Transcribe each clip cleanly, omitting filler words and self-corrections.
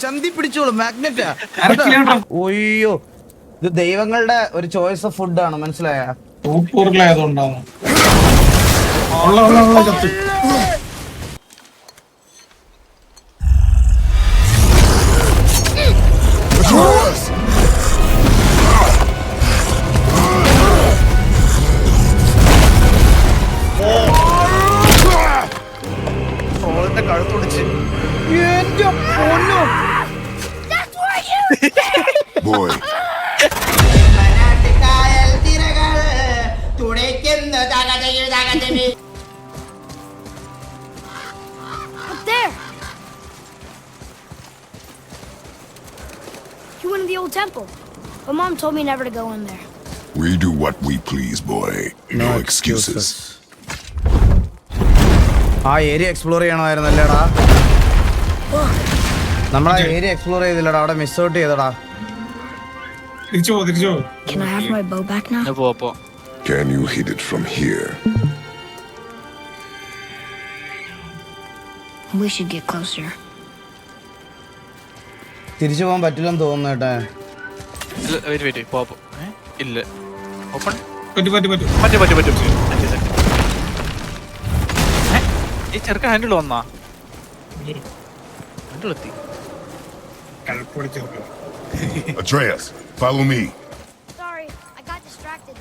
ചന്തി പിടിച്ചോളൂ മാഗ്നറ്റാ. ഒയ്യോ, ഇത് ദൈവങ്ങളുടെ ഒരു ചോയ്സ് ഓഫ് ഫുഡാണ്, മനസ്സിലായ? Boy. Up there. You went in the old temple, but Mom told me never to go in there. We do what we please, boy. No excuses. ആ area explore ചെയ്യണമായിരുന്നല്ലേടാ. നമ്മളാ ഏരിയ എക്സ്പ്ലോർ ചെയ്തില്ലടാ, അവിടെ miss out ചെയ്തടാ. Can I have my bow back now? Can you hit it from here? We should get closer. തിരിച്ചു പോകാൻ പറ്റില്ലെന്ന് തോന്നുന്നു കേട്ടാ. Atreus, follow me. Sorry, I got distracted.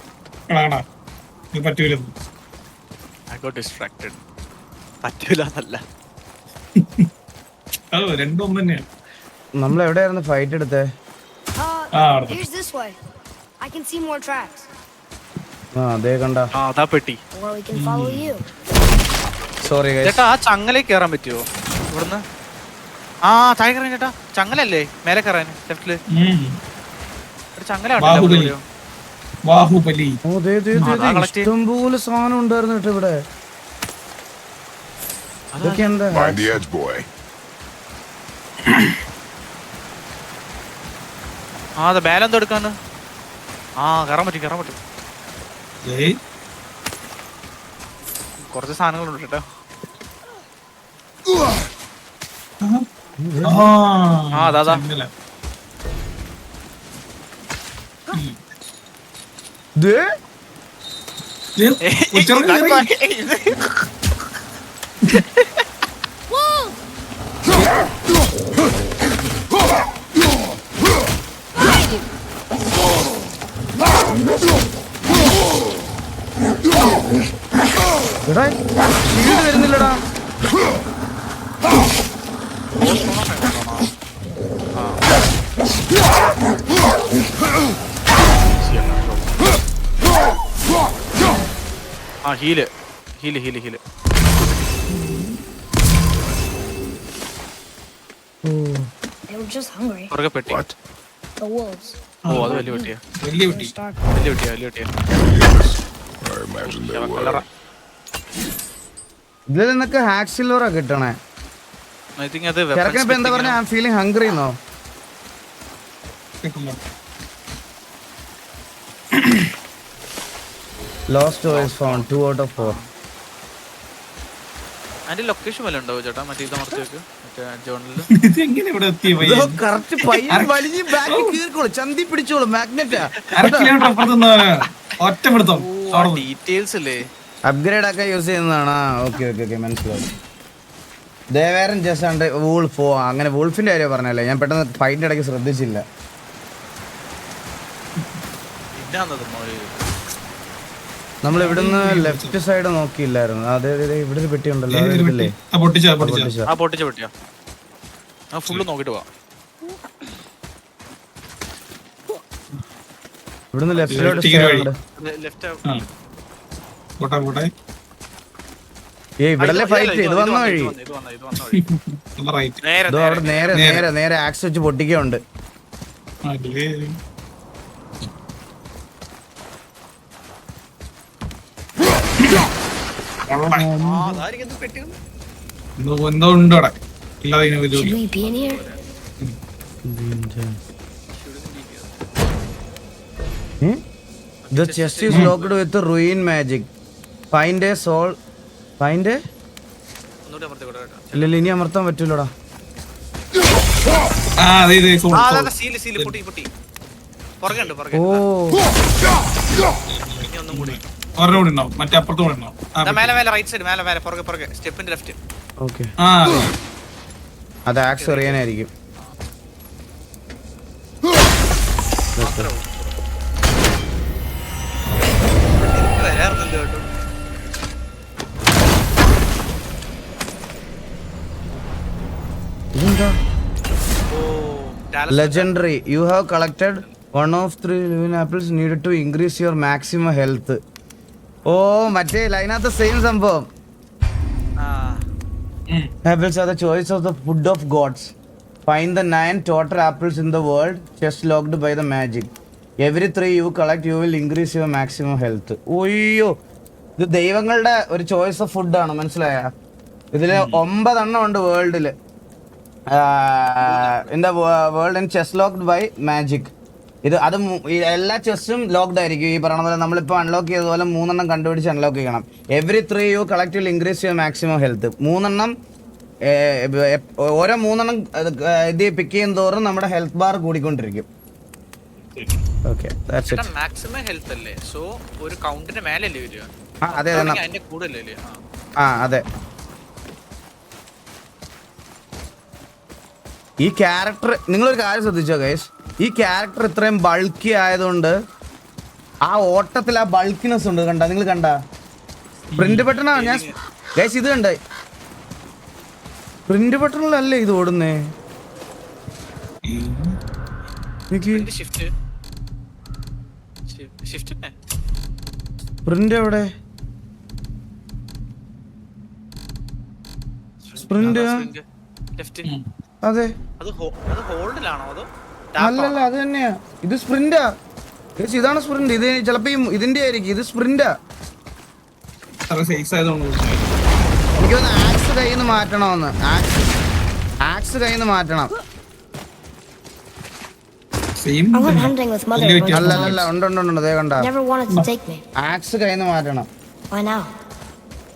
നമ്മൾ എവിടെയായിരുന്നു ഫൈറ്റ് എടുത്തേ? Here's this way. I can see more tracks. അതേ കണ്ട. Or we can follow you. Sorry guys. ചേട്ടാ, ആ ചങ്ങലേക്ക് കയറാൻ പറ്റുമോ ഇവിടുന്ന്? ആ താഴെ കയറാൻ ചേട്ടാ, ചങ്ങലല്ലേ മേലെ കയറാൻ ലെഫ്റ്റില് ചങ്ങല. ഇഷ്ടംപോലെ സാധനം ഉണ്ടായിരുന്നു കേട്ടോ ഇവിടെ. Find the edge, boy. അതെ ബാലെന്തോ എടുക്കാന്ന്. കയറാൻ പറ്റും. കുറച്ച് സാധനങ്ങളുണ്ട് കേട്ടോ. അതാ വരുന്നില്ലടാ. Heal. They were just hungry. പുറകെ പെട്ടി. The wolves. അത് വലിയ പെട്ടിയാ. I imagine they were. ഇതിൽ നിന്നൊക്കെ ഹാക്സിലോറാ കിട്ടണേ. ചെറുക്കനിപ്പോ എന്താ പറഞ്ഞ? ഐ ആം ഫീലിംഗ് ഹംഗ്രി എന്നോ? Lost toys found 2 out of 4. അതിന്റെ ലൊക്കേഷൻ വല്ല ഉണ്ടാവും ചേട്ടാ? മറ്റേ ഇത് മറച്ചു വെക്ക്, മറ്റേ ജേർണലില്. ചന്തി പിടിച്ചോളൂ മാഗ്നറ്റാ. ഡീറ്റെയിൽസ് അല്ലേ അപ്ഗ്രേഡ് ഒക്കെ യൂസ് ചെയ്യുന്നതാണ്. ഓക്കെ മനസ്സിലായി. ദേവേരൻ ജസ്റ്റ് വൂൾഫ്. അങ്ങനെ വൂൾഫിന്റെ കാര്യം പറഞ്ഞല്ലേ, ഞാൻ പെട്ടെന്ന് ഫൈറ്റിന്റെ ഇടയ്ക്ക് ശ്രദ്ധിച്ചില്ല. നമ്മൾ ഇവിടുന്ന് ലെഫ്റ്റ് സൈഡ് നോക്കിയില്ലായിരുന്നു. അതെ ഇവിടെ ഒരു പെട്ടി ഉണ്ടല്ലോ, പൊട്ടിച്ച പെട്ടിയാ. ഫുള്ള് നോക്കിട്ട് പോവാം. ഇവിടുന്ന് ലെഫ്റ്റിലോട്ട് ഇവിടല്ലേ ഫൈറ്റ്. ഇത് വന്ന വഴി അവിടെ നേരെ ആക്സ് വെച്ച് പൊട്ടിക്കുണ്ട്. Should we be in here? The chest is locked with ruin magic. Find a soul. Find a? ഒന്നുകൂടി അമർത്തി കൊടുക്കാം കേട്ടോ. ഇല്ല ഇനി അമർത്താൻ പറ്റൂലടാ. സീല് പൊട്ടി പുറകെ ഉണ്ട് പുറകെ. ഓ ഇനി ഒന്നും കൂടി ഒരെണ്ണം കൂടി ഉണ്ടാവും, മറ്റേ അപ്പുറത്ത് കൂടി ഉണ്ടാവും. മേലെ റൈറ്റ് സൈഡ് മേലെ പുറകെ സ്റ്റെപ്പിന്റെ ലെഫ്റ്റ്. ഓക്കെ, ആ അത് ax എറിയാനായിരിക്കും. Legendary. You have collected one of 3 living apples needed to increase your maximum health. ഓ മറ്റേ അതിനകത്ത് സെയിം സംഭവം. Apples are the choice of the food of gods. Find the 9 total apples in the world, just locked by the magic. Every 3 you collect, you will increase your maximum health. ഓയ്യോ, ഇത് ദൈവങ്ങളുടെ ഒരു choice of ഫുഡാണ്, മനസ്സിലായ? ഇതില് 9 എണ്ണം ഉണ്ട് വേൾഡില്. In the world and chess locked by magic. അത് എല്ലാ ചെസ്സും ലോക്ക്ഡ് ആയിരിക്കും. ഈ പറഞ്ഞ പോലെ നമ്മളിപ്പോൾ അൺലോക്ക് ചെയ്തതുപോലെ 3 എണ്ണം കണ്ടുപിടിച്ച് അൺലോക്ക് ചെയ്യണം. Every 3 you collect will increase your maximum health. 3 എണ്ണം ഓരോ 3 എണ്ണം ഇത് പിക്ക് ചെയ്യും തോറും നമ്മുടെ ഹെൽത്ത് ബാർ കൂടിക്കൊണ്ടിരിക്കും. Okay, that's it. Maximum health അല്ലേ, സോ ഒരു കൗണ്ടിന്റെ മേലല്ലേ വരിക? അതെ അതിന്റെ കൂടുതലല്ലേ? അതെ. ഈ ക്യാരക്ടർ നിങ്ങളൊരു കാര്യം ശ്രദ്ധിച്ചോ ഗൈസ്, ഈ ക്യാരക്ടർ ഇത്രയും ബൾക്കി ആയതുകൊണ്ട് ആ ഓട്ടത്തിൽ ആ ബൾക്കിനെസ് ഉണ്ട്. നിങ്ങൾ കണ്ട പ്രിന്റ് ബട്ടണാ? ഞാൻ ഗൈസ് ഇത് കണ്ട പ്രിന്റ് ബട്ടണിലല്ലേ ഇത് ഓടുന്നേ? പ്രിന്റ് എവിടെ? സ്പ്രിന്റ് അതെ, അല്ലല്ല അത് തന്നെയാ. ഇത് സ്പ്രിന്റാ, ഇതാണ് സ്പ്രിന്റ്. ഇത് ചിലപ്പോ ഇതിന്റെ ആയിരിക്കും. ഇത് സ്പ്രിന്റാ. എനിക്ക് തോന്നുന്നു ആക്സ് കയ്യിൽ നിന്ന് മാറ്റണമെന്ന്. ആക്സ് കയ്യിൽ നിന്ന് മാറ്റണം. അല്ലല്ല ഉണ്ട് അതേ കണ്ട. ആക്സ് കയ്യിൽ നിന്ന് മാറ്റണം.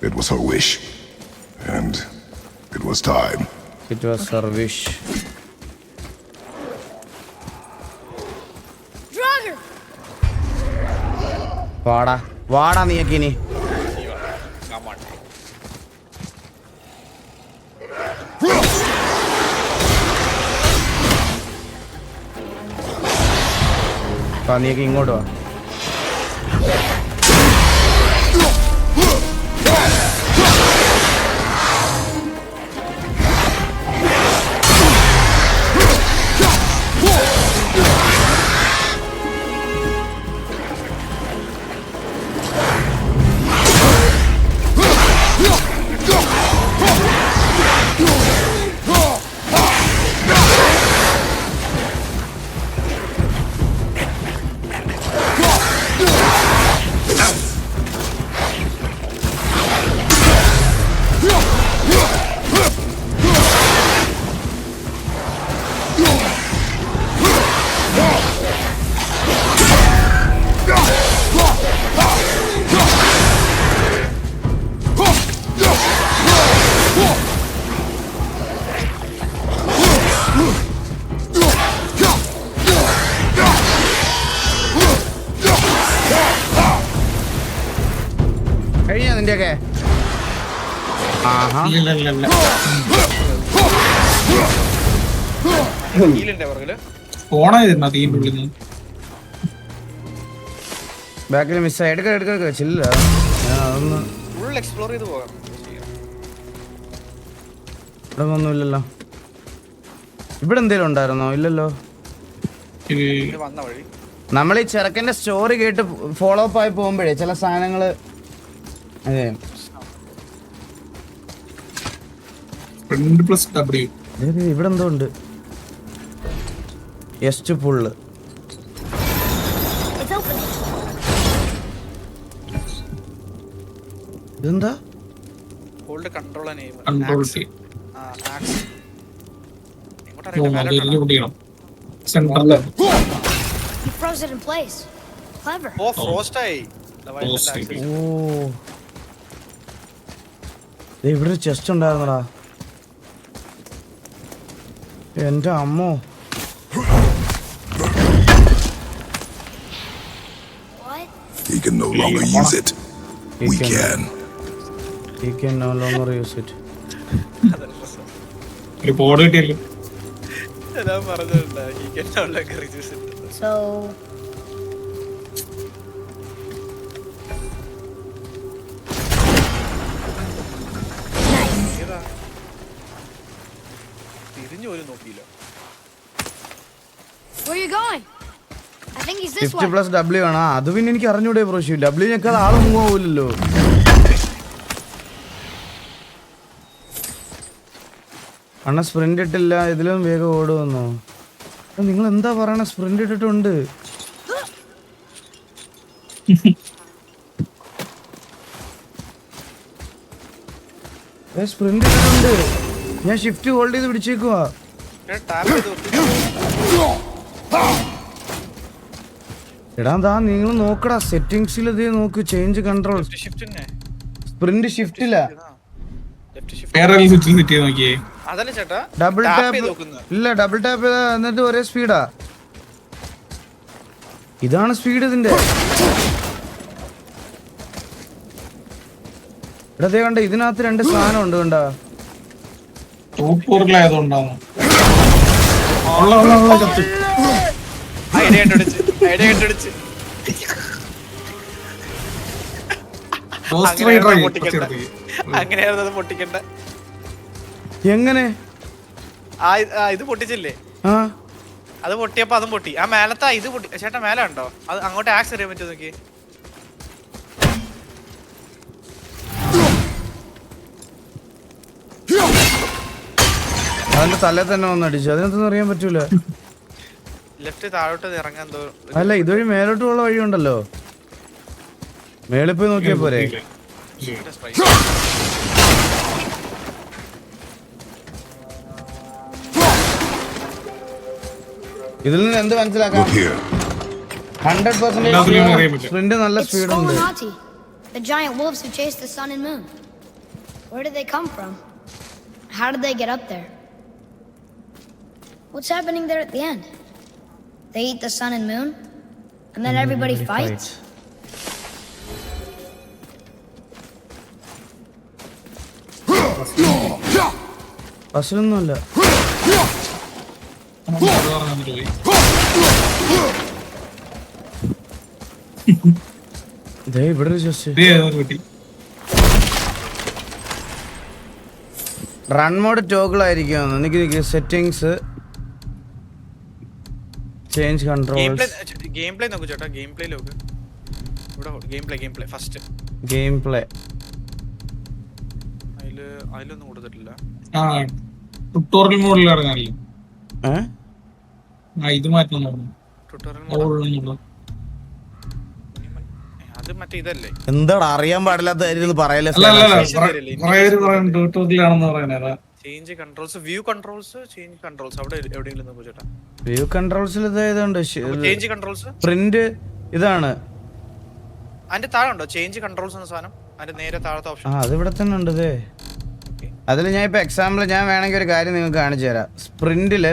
It was her wish, and it was time. It was her wish. വാടാ നീക്കിനി. നീക്ക് ഇങ്ങോട്ട് വാ. നിന്റെയൊക്കെ ബാക്കിൽ മിസ്സായി. എടുക്ക ചില്ല. അതൊന്ന് ഇവിടെ ഒന്നുമില്ലല്ലോ. ഇവിടെ എന്തേലും ഉണ്ടായിരുന്നോ? ഇല്ലല്ലോ. നമ്മൾ ഈ ചെറുക്കന്റെ സ്റ്റോറി കേട്ട് ഫോളോ അപ്പ് ആയി പോകുമ്പോഴേ ചില സാധനങ്ങള് അതെ ഇവിടെ എന്തോ ഉണ്ട്. എസ്റ്റ് ഫുള്ള് ഇതെന്താ? clever. ഓ ഫ്രോസ്റ്റ് ആയി Frost ആയി. ഓ ദേ ഇവിടെ ഒരു ചെസ്റ്റ് ഉണ്ടായിരുന്നടാ. എന്റെ അമ്മോ. What? He can no longer use it. He We can. can. He can no longer use it. ഒരു ബോർഡ് കിട്ടിയല്ലോ. ഞാൻ പറഞ്ഞിട്ടുണ്ട് he can no longer use it. So, ഏതാ തിരിഞ്ഞു പോലും നോക്കിയില്ല. where are you going? I think he's this 50 way. Plus W ആണ്. അത് പിന്നെ എനിക്ക് അറിഞ്ഞൂടെ പ്രോഷി. W ഞെക്കാതെ ആള് മൂവ് ആവൂലല്ലോ. അണ്ണ സ്പ്രിന്റ് ഇട്ടില്ല, ഇതിലും വേഗം ഓടുവന്നോ? നിങ്ങൾ എന്താ പറയണ? സ്പ്രിന്റ് ഇട്ടിട്ടുണ്ട്. സ്പ്രിന്റ് ഇട്ടിട്ടുണ്ട്. ഞാൻ ഷിഫ്റ്റ് ഹോൾഡ് ചെയ്ത് പിടിച്ചേക്കുവാ. ടാപ്പ് ചെയ്ത് നോക്കി. എടാ ദാ നിങ്ങൾ നോക്കടാ, സെറ്റിംഗ്സിൽ ഇത് നോക്ക്, ചേഞ്ച് കൺട്രോൾ. ഷിഫ്റ്റ് തന്നെ സ്പ്രിന്റ് ഷിഫ്റ്റില്ല, ലെഫ്റ്റ് ഷിഫ്റ്റ് വേറെ സ്വിച്ച് സെറ്റ് ചെയ്ത് നോക്കിയേ. അതല്ല ചേട്ടാ ഡബിൾ ടാപ്പ് ടാപ്പ് ചെയ്ത് നോക്കുന്നത്. ഇല്ല, ഡബിൾ ടാപ്പ് ചെയ്താ എന്നിട്ട് ഒരേ സ്പീഡാ. ഇതാണ് സ്പീഡ് ഇതിന്റെ. എടാ ദേ കണ്ട, ഇതിനകത്ത് 2 സാധനം ഉണ്ട് കണ്ട. സൂപ്പറിലായതുകൊണ്ടാണ്. ഐഡിയ കണ്ടുപിടിച്ച് അങ്ങനെയായിരുന്നു അത് പൊട്ടിക്കണ്ട. എങ്ങനെ? ഇത് പൊട്ടിച്ചില്ലേ, ആ അത് പൊട്ടിയപ്പോ അതും പൊട്ടി. ആ മേലത്തെ ഇത് പൊട്ടി. ചേട്ടാ മേലെ ഉണ്ടോ? അത് അങ്ങോട്ട് ആക്സ് അറിയാൻ പറ്റുമോ നോക്കി. അതിന്റെ തലേ തന്നെ വന്നടിച്ചു. അതിനകത്തൊന്നും അറിയാൻ പറ്റൂല. ലെഫ്റ്റ് താഴോട്ട് ഇറങ്ങാൻ അല്ല, ഇതുവഴി മേലോട്ടുള്ള വഴിയുണ്ടല്ലോ. മേളിൽ പോയി നോക്കിയാ പോരെ. ഇതിൽ നിന്ന് എന്ത് മനസ്സിലാക്കാം? Look here. 100% സ്പ്രിന്റ് നല്ല It's സ്പീഡ് ഉണ്ട്. Skolonati, the giant wolves who chase the sun and moon. Where did they come from? How did they get up there? What's happening there at the end? They eat the sun and moon, and then everybody fights? അസുരൊന്നുമല്ല. ഇതേ ഇവിടെ ഒരു just run mode toggle ആയിരിക്കും. എനിക്ക് settings, change controls, game play നോക്കൂ ചേട്ടാ. Game play നോക്ക്. ഇവിടെ game play first game play. അതിലൊന്നും കൊടുത്തിട്ടില്ല. ട്യൂട്ടോറിയൽ മോഡിൽ ഇറങ്ങാനല്ലോ. ഏഹ് ഇത് മാറ്റം ട്യൂട്ടോറിയൽ അത് മറ്റേ ഇതല്ലേ. എന്താടാ അറിയാൻ പാടില്ലാത്ത കാര്യം പറയല്ലേ. ട്യൂട്ടോറിയലാണെന്ന് പറയുന്നത്. Change controls, view controls, change controls അവിടെ എവിടെയെങ്കിലും നോക്കൂ ചേട്ടാ. വ്യൂ കൺട്രോൾസിൽ ഇതുണ്ട്. ചേഞ്ച് കൺട്രോൾസ് പ്രിന്റ് ഇതാണ്. അതിന്റെ താഴെ ഉണ്ടോ ചേഞ്ച് കൺട്രോൾസ് എന്ന സാധനം? അതിന്റെ നേരെ താഴത്തെ ഓപ്ഷൻ. അത് ഇവിടെ തന്നെ ഉണ്ട്. അതിൽ ഞാൻ ഇപ്പൊ എക്സാമ്പിൾ ഞാൻ വേണമെങ്കിൽ ഒരു കാര്യം നിങ്ങൾക്ക് കാണിച്ചു തരാം. സ്പ്രിന്റില്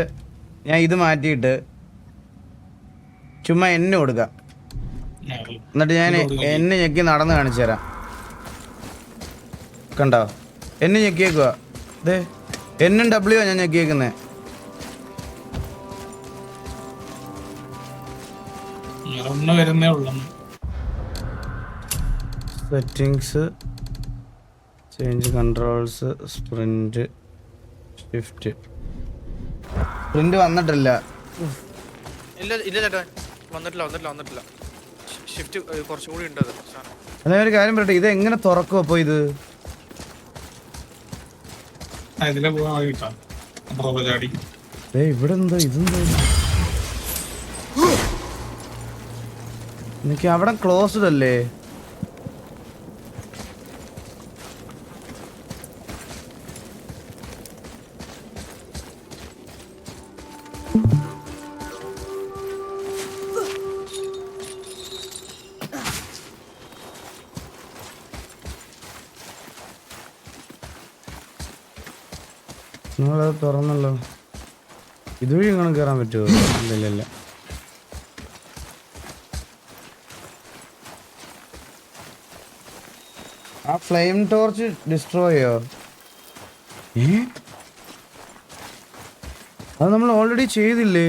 ഞാൻ ഇത് മാറ്റിയിട്ട് ചുമ്മാ എന്നെ കൊടുക്കാം. എന്നിട്ട് ഞാൻ എന്നെ ഞെക്കി നടന്ന് കാണിച്ചു തരാം. കണ്ടോ? എന്നെ ഞെക്കിയേക്കുക. അതെ, എന്നും W ഞാൻ ഞെക്കിയേക്കുന്നേ. വരുന്നേ ഉള്ളൂ. Settings, change controls, sprint, shift. Sprint വന്നിട്ടില്ല. ഇല്ല ഇല്ല ചേട്ടാ, വന്നിട്ടില്ല. ഷിഫ്റ്റ് കുറച്ചുകൂടി ഉണ്ട് അത് സാധനം. അതെ, ഒരു കാര്യം പറയട്ടെ, ഇത് എങ്ങനെ തുറക്കും? അപ്പൊ ഇത് ഇതിലെ പോകാൻ ചാടി ഇവിടെ എന്തോ ഇതെന്തോ എനിക്ക് അവിടെ ക്ലോസ്ഡ് അല്ലേ? നിങ്ങളത് തുറന്നല്ലോ. ഇതുവഴി ഇങ്ങനെ കയറാൻ പറ്റുമോ? ഇല്ല. ആ ഫ്ലെയിം ടോർച്ച് ഡിസ്ട്രോയ് ചെയ്യോ? അത് നമ്മൾ ഓൾറെഡി ചെയ്തില്ലേ?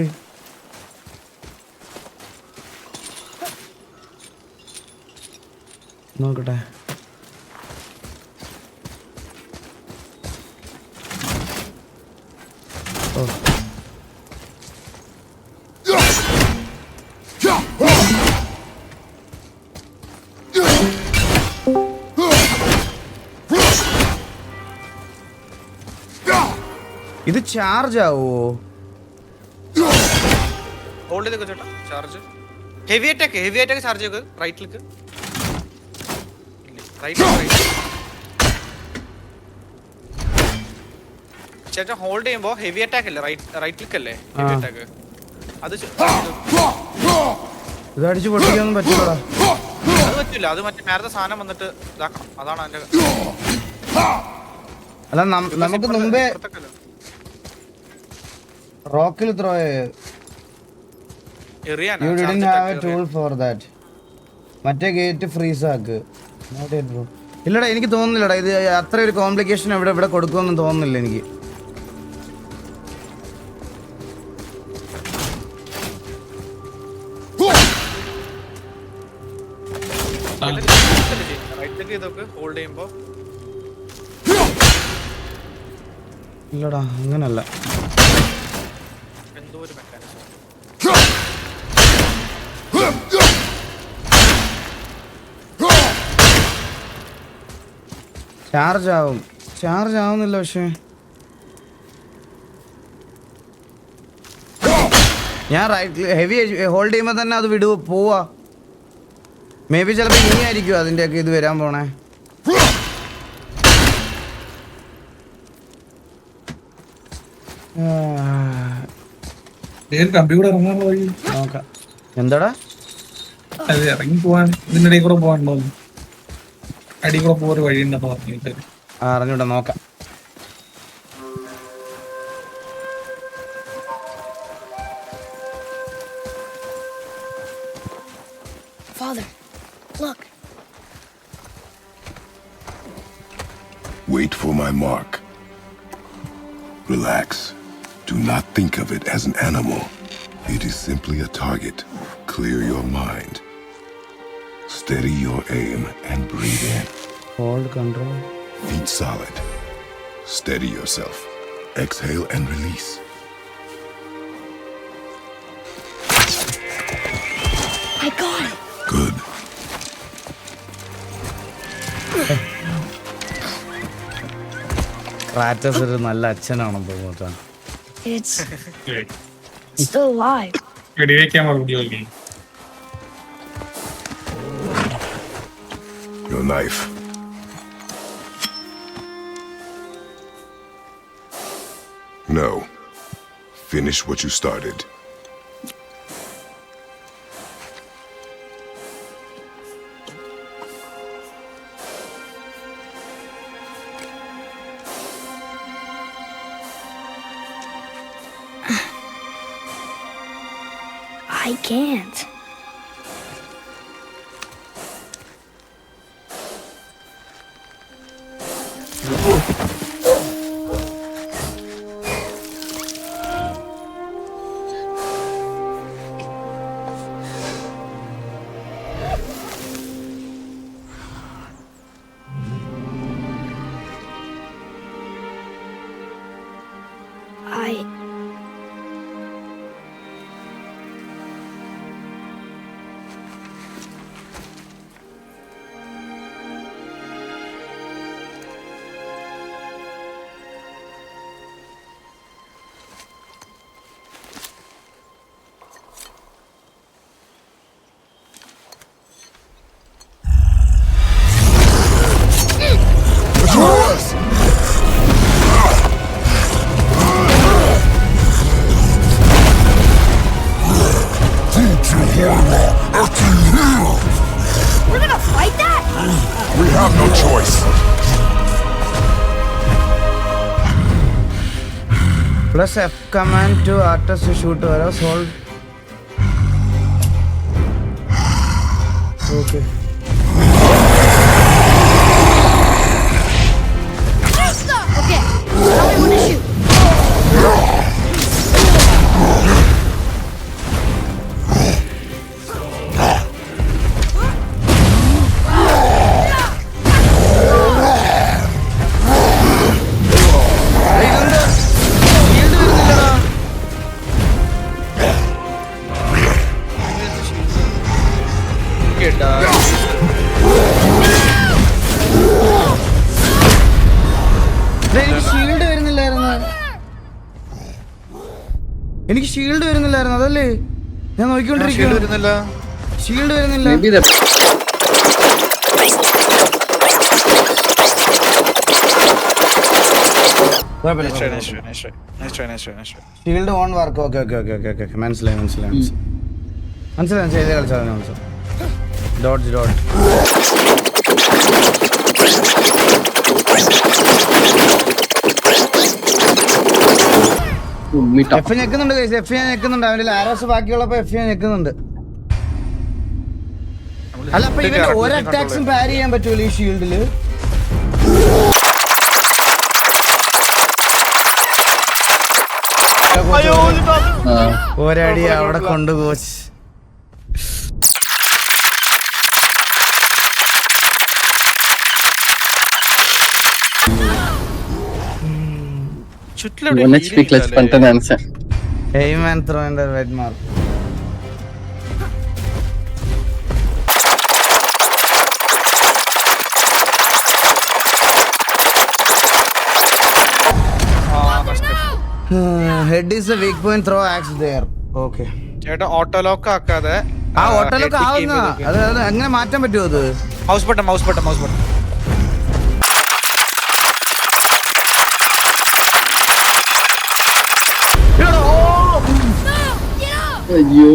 നോക്കട്ടെ. ഓ ഇത് ചാർജ് ആവോ? ഹോൾഡ് ചെയ്ത് ചേട്ടാ ചാർജ്. ഹെവി അറ്റാക്ക് ചാർജ് ചെയ്ത് റൈറ്റിലേക്ക്. ചേട്ടാ ഹോൾഡ് ചെയ്യുമ്പോ ഹെവി അറ്റാക്ക് അല്ലേ, റൈറ്റ് ക്ലിക്ക് അല്ലേ ഹെവി അറ്റാക്ക്. അത് ഇത് അടിച്ച് പൊട്ടിക്കാനൊന്നും പറ്റില്ലടാ. അത് പറ്റില്ല. അത് മറ്റേ നേരത്തെ സാധനം വന്നിട്ട് ഇതാക്കണം. അതാണ് അതിന്റെ അല്ല നമുക്ക് മുമ്പേ റോക്കിൽ ത്രോ എറിയാനാ. You didn't have a tool for that. മറ്റേ ഗേറ്റ് ഫ്രീസ് ആക്ക്. ഇല്ലടാ എനിക്ക് തോന്നുന്നില്ലടാ ഇത് അത്ര ഒരു കോംപ്ലിക്കേഷൻ ഇവിടെ കൊടുക്കുമെന്ന് തോന്നുന്നില്ല എനിക്ക്. ഹോൾഡ് ചെയ്യുമ്പോ ഇല്ലടാ അങ്ങനല്ല. എന്തോ ഒരു മെക്കാനിസം. ചാർജ് ആവുന്നില്ല. പക്ഷേ ഞാൻ ഹെവി ഹോൾഡ് ചെയ്യുമ്പോൾ തന്നെ അത് പോവാ. മേ ബി ചിലപ്പോൾ ഇനി ആയിരിക്കും അതിൻ്റെയൊക്കെ ഇത് വരാൻ പോണേ. കമ്പ്യൂട്ടർ ഇറങ്ങാൻ വഴി നോക്കാം. എന്താടാ അത് ഇറങ്ങി പോവാൻ ഇതിന്റെ ഇടയിൽ കൂടെ പോകാനുണ്ടോ? അടി കൂടെ പോകാൻ വഴി ഉണ്ടെന്ന് പറഞ്ഞിട്ട് അറിഞ്ഞൂടാ, നോക്കാം. Father, look. Wait for my mark. Relax. Do not think of it as an animal. It is simply a target. Clear your mind. Steady your aim and breathe in. Hold control. Feet solid. Steady yourself. Exhale and release. I got it. Good. ക്രാറ്റസ് ഒരു നല്ല അച്ഛനാണെന്ന് തോന്നുന്നു. It's still alive. വെടിവെക്കാൻ മറുപടി. Your knife. No. Finish what you started. I can't. We're gonna fight that? We have no choice. Plus F command to artist to shoot arrows. Hold. Okay. Okay, tell me when to shoot. കേട്ടാ എനിക്ക് shield വരുന്നില്ലായിരുന്നു അതല്ലേ ഞാൻ നോക്കിക്കൊണ്ടിരിക്കുന്നു. വരുന്നില്ല. Shield വരുന്നില്ല. Maybe the shield on work. Okay okay okay okay okay മനസ്സിലായി മനസ്സിലായി മനസ്സിലായി ചെയ്ത് കളിച്ചാൽ മനസ്സിലായി. Dot dot meet up. F ഞെക്കുന്നുണ്ട് guys. എഫ് ഞാൻ ഞെക്കുന്നുണ്ട്. അവന്റെ ആരോസ് ബാക്കിയുള്ളപ്പോ എഫ് ഞാൻ ഞെക്കുന്നുണ്ട്. അല്ല അപ്പൊ ഇവന്റെ ഒരു അറ്റാക്സും പാരി ചെയ്യാൻ പറ്റൂല ഈ ഷീൽഡില്. ഒരടി അവിടെ കൊണ്ട് കോച്ച്. One HP clutch பண்ணிட்டேன் நினைச்சேன். Aim and throw in the red mark. Head is the weak point. Throw axe there. Okay. ചേട്ടാ ഓട്ടോ ലോക്ക് ആക്കാതെ ആ ഓട്ടോലൊക്കെ ആവുന്ന അത് അങ്ങനെ മാറ്റാൻ പറ്റുമോ അത്? Mouse button mouse button mouse button. അയ്യോ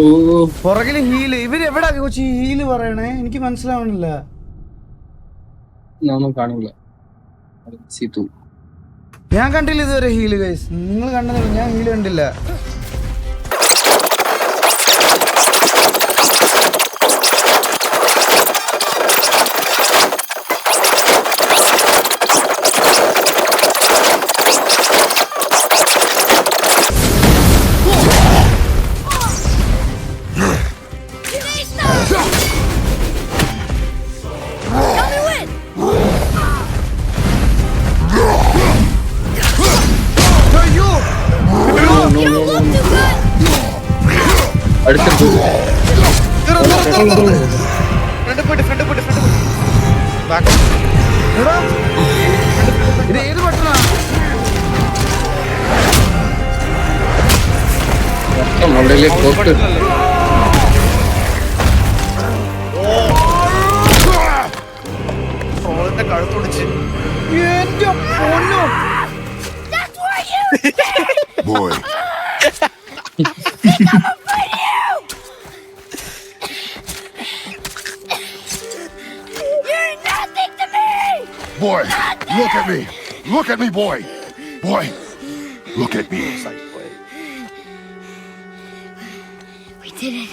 പുറകില് ഹീല്. ഇവര് എവിടാ കോച്ച് ഹീല് പറയണേ? എനിക്ക് മനസ്സിലാവണില്ല. ഞാനൊന്നും കാണില്ല. സീതു ഞാൻ കണ്ടില്ല ഇതുവരെ ഹീല് ഗൈസ്. നിങ്ങൾ കണ്ടത് ഞാൻ ഹീല് കണ്ടില്ല. അടുത്ത് എടാ, ഇത് ഏത് ബട്ടണാ? അവിടെ പോസ്റ്റ് കഴുത്തൊടിച്ച് എന്റെ പൊന്നോ. Boy, You're nothing to me! boy, look at me. Look at me, boy. Boy, look at me. We did it.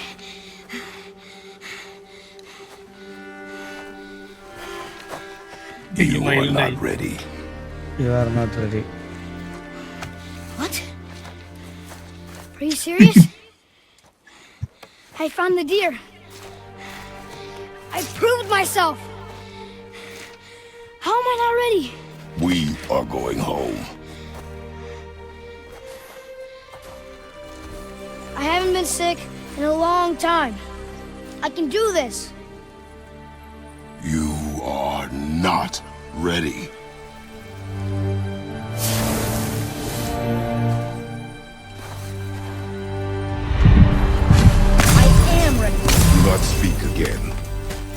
You are not ready. You are not ready. What? Are you serious? I found the deer. I proved myself. How am I not ready? We are going home. I haven't been sick in a long time. I can do this. You are not ready.